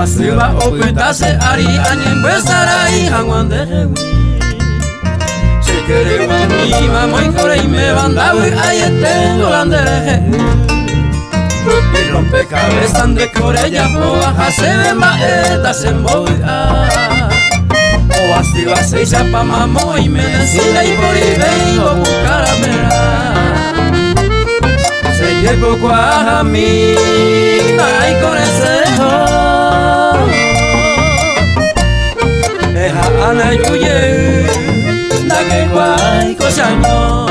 Wasiba okutase ari anyen besarai hangwanderewi Shekere wami mamoy kore me bandawi ayetendo landereje Y rompecabezas de corella poa hasebe maeta semboia O wasiba se chapa mamoy me decida y por ahí vengo a buscar a mera Se llevo kwa mi ay con ese Ana yuye, da que guay cosaño.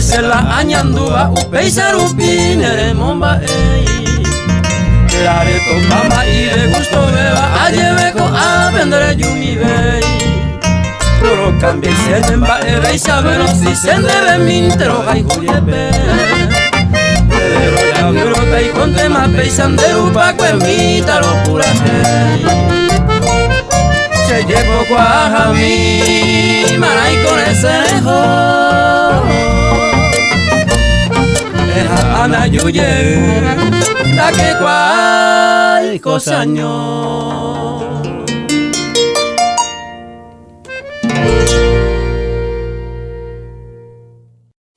Se la añandúa, upeiser upinere momba ey Clare topama y de gusto beba, ayeve ko a vendere yumi bey Toro cambie se nemba ebe y sabero si se debe mintero gai juyepe Pero ya viurota y conte ma peisanderu pa cuemita locura hey Se llevo guajami, maray con ese nejo Ana yuye, da que cual cosaño.